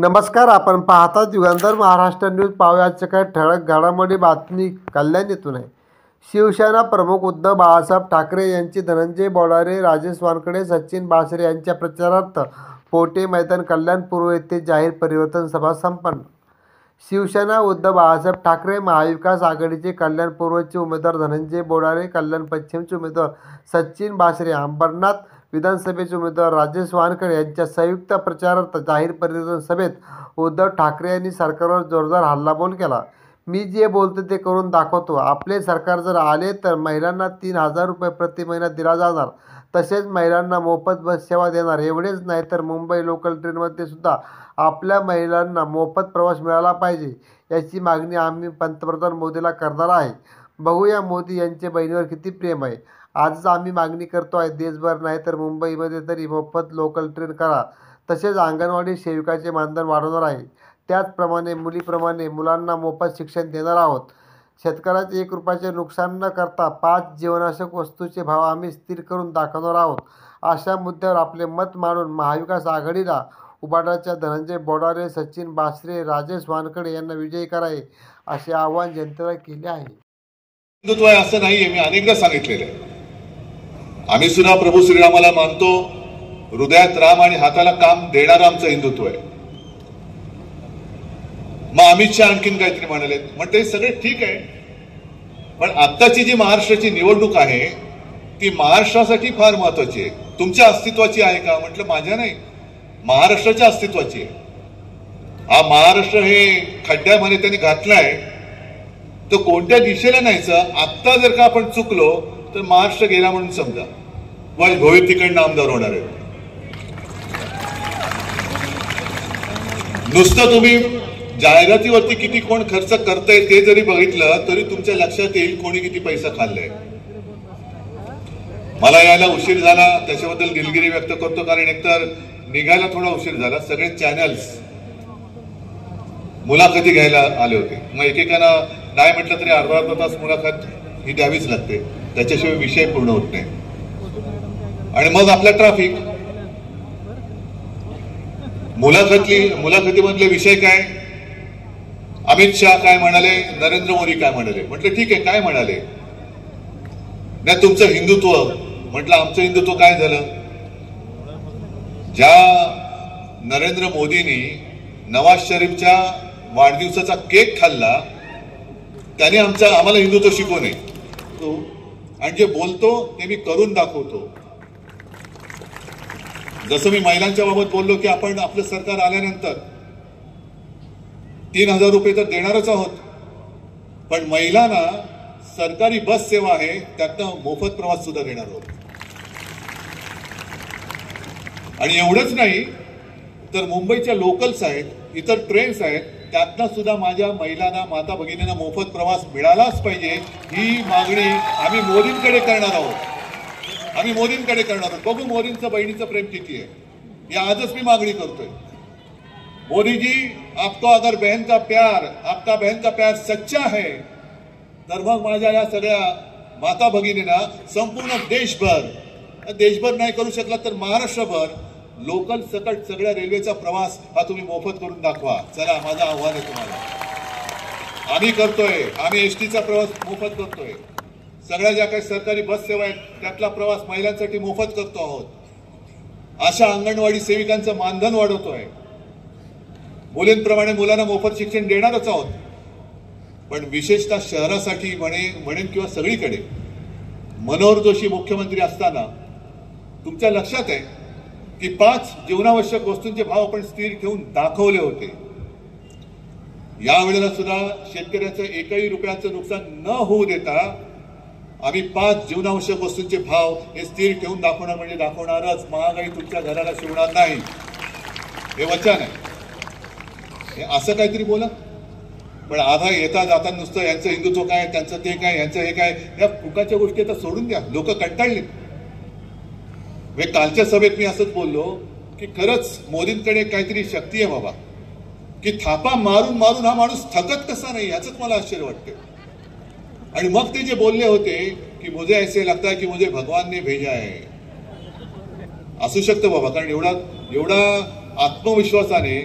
नमस्कार, आपण पाहता युगंधर महाराष्ट्र न्यूज. पाहुयाच्या काही ठळक घडामोडी. बातमी कल्याण येथून आहे. शिवसेना प्रमुख उद्धव बाळासाहेब ठाकरे यांची धनंजय बोडारे, राजेश वानखडे, सचिन बासरे यांच्या प्रचारार्थ पोटे मैदान कल्याण पूर्व येथे जाहीर परिवर्तन सभा संपन्न. शिवसेना उद्धव बाळासाहेब ठाकरे, महाविकास आघाडीचे कल्याण पूर्वचे उमेदवार धनंजय बोडारे, कल्याण पश्चिमचे उमेदवार सचिन बासरे, अंबरनाथ विधानसभेचे उमेदवार राजेश वानखडे यांच्या संयुक्त प्रचारार्थ जाहीर परिवर्तन सभेत उद्धव ठाकरे यांनी सरकारवर जोरदार हल्लाबोल केला. मी जे बोलतो ते करून दाखवतो. आपले सरकार जर आले तर महिलांना 3,000 रुपये प्रति महिना दिला जाणार. तसेच महिलांना मोफत बस सेवा देणार. एवढेच नाही तर मुंबई लोकल ट्रेनमध्ये सुद्धा आपल्या महिलांना मोफत प्रवास मिळाला पाहिजे, याची मागणी आम्ही पंतप्रधान मोदीला करणार आहे. बघूया मोदी यांचे बहिणीवर किती प्रेम आहे. आजच आम्ही मागणी करतो आहे, देशभर नाही तर मुंबईमध्ये तरी मोफत लोकल ट्रेन करा. तसेच अंगणवाडी सेविकाचे मानधन वाढवणार आहे. त्याचप्रमाणे मुलीप्रमाणे मुलांना मोफत शिक्षण देणार आहोत. शेतकऱ्याचे 1 रुपयाचे नुकसान न करता 5 जीवनावश्यक वस्तूचे भाव आम्ही स्थिर करून दाखवणार आहोत. अशा मुद्द्यावर आपले मत मांडून महाविकास आघाडीला उभाटाच्या धनंजय बोडारे, सचिन बासरे, राजेश वानखडे यांना विजयी करावे, असे आवाहन जनतेला केले आहे. हिंदुत्व आहे असं नाहीये, मी अनेकदा सांगितलेलं आहे. आम्ही सुद्धा प्रभू श्रीरामाला मानतो. हृदयात राम आणि हाताला काम देणारं आमचं हिंदुत्व आहे. मग अमित शहा आणखीन काहीतरी म्हणाले, म्हणते सगळे ठीक आहे, पण आत्ताची जी महाराष्ट्राची निवडणूक आहे ती महाराष्ट्रासाठी फार महत्वाची आहे. तुमच्या अस्तित्वाची आहे का? म्हटलं माझ्या नाही, महाराष्ट्राच्या अस्तित्वाची आहे. हा महाराष्ट्र हे खड्ड्यामध्ये त्यांनी घातलाय, तर कोणत्या दिशेला न्यायचं. आत्ता जर का आपण चुकलो तर महाराष्ट्र गेला म्हणून समजा, व भविष्य तिकडनं आमदार होणार आहे. नुसतं तुम्ही जाहिरातीवरती किती कोण खर्च करतंय ते जरी बघितलं तरी तुमच्या लक्षात येईल कोणी किती पैसा खाल्लाय. मला यायला उशीर झाला, त्याच्याबद्दल दिलगिरी व्यक्त करतो, कारण एकतर निघायला थोडा उशीर झाला. सगळे चॅनल्स मुलाखती घ्यायला आले होते. मग एकेकाना नाही म्हटलं तरी अर्धा तास मुलाखत ही द्यावीच लागते, त्याच्याशिवाय विषय पूर्ण होत नाही. आणि मग आपला ट्रॅफिक. मुलाखतीमधले विषय काय, अमित शहा काय म्हणाले, नरेंद्र मोदी काय म्हणाले. म्हटलं ठीक आहे, काय म्हणाले. नाही तुमचं हिंदुत्व. म्हटलं आमचं हिंदुत्व काय झालं. ज्या नरेंद्र मोदींनी नवाज शरीफच्या वाढदिवसाचा केक खाल्ला त्याने आम्हाला हिंदुत्व शिकवू नये. आणि जे बोलतो ते मी करून दाखवतो. जसं मी महिलांच्या बाबत बोललो की आपण आपलं सरकार आल्यानंतर 3,000 रुपये तर देणारच आहोत, पण महिलांना सरकारी बस सेवा आहे त्यातनं मोफत प्रवास सुद्धा देणार आहोत. आणि एवढंच नाही तर मुंबईच्या लोकल्स आहेत, इतर ट्रेन्स आहेत, त्यातनं सुद्धा माझ्या महिलांना, माता भगिनींना मोफत प्रवास मिळालाच पाहिजे. ही मागणी आम्ही मोदींकडे करणार आहोत. बघू मोदींचं बहिणीचं प्रेम किती आहे. हे आजच मी मागणी करतोय. मोदी जी, आपको अगर आपका बहन का प्यार सच्चा है तर मग माझ्या या सगळ्या माता भगिनींना संपूर्ण देशभर नाही करू शकला तर महाराष्ट्रभर लोकल सकट सगळ्या रेल्वेचा प्रवास हा तुम्ही मोफत करून दाखवा. चला, माझं आव्हान आहे तुम्हाला. आम्ही करतोय. आम्ही एसटीचा प्रवास मोफत करतोय. सगळ्या ज्या काही सरकारी बस सेवा आहेत त्यातला प्रवास महिलांसाठी मोफत करतो आहोत. अशा अंगणवाडी सेविकांचं मानधन वाढवतोय. मुलींप्रमाणे मुलांना मोफत शिक्षण देणारच आहोत. पण विशेषतः शहरासाठी म्हणेन किंवा सगळीकडे मनोहर जोशी मुख्यमंत्री असताना तुमच्या लक्षात आहे की 5 जीवनावश्यक वस्तूंचे भाव आपण स्थिर ठेवून दाखवले होते. यावेळेला सुद्धा शेतकऱ्याचं 1ही रुपयाचं नुकसान न होऊ देता आम्ही 5 जीवनावश्यक वस्तूंचे भाव हे स्थिर ठेवून दाखवणार म्हणजे दाखवणारच. महागाई तुमच्या घराला शिवणार नाही, हे वचन आहे. हे असं काहीतरी बोला, पण आधा येता जाता नुसतं यांचं हिंदुत्व काय, त्यांचं ते काय, यांचं हे काय, या फुकाच्या गोष्टी आता सोडून द्या. लोक कंटाळले. कालच्या सभेत मी असंच बोललो की खरंच मोदींकडे काहीतरी शक्ती आहे बाबा, की थापा मारून मारून हा माणूस थकत कसा नाही, याच मला आश्चर्य वाटतं. आणि मग ते जे बोलले होते की मुझे ऐसे लगता है की मुझे भगवान ने भेजा है, असू शकतं बाबा, कारण एवढा आत्मविश्वासाने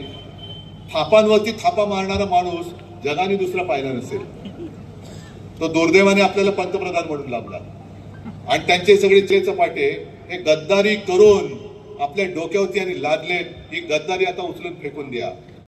थापांवरती थापा मारणारा माणूस जगाने दुसरा पाहिला नसेल. तो दुर्दैवाने आपल्याला पंतप्रधान म्हणून लाभला. आणि त्यांचे सगळे चेचपाटे हे गद्दारी करून आपल्या डोक्यावरती आणि लादले. ही गद्दारी आता उचलून फेकून द्या.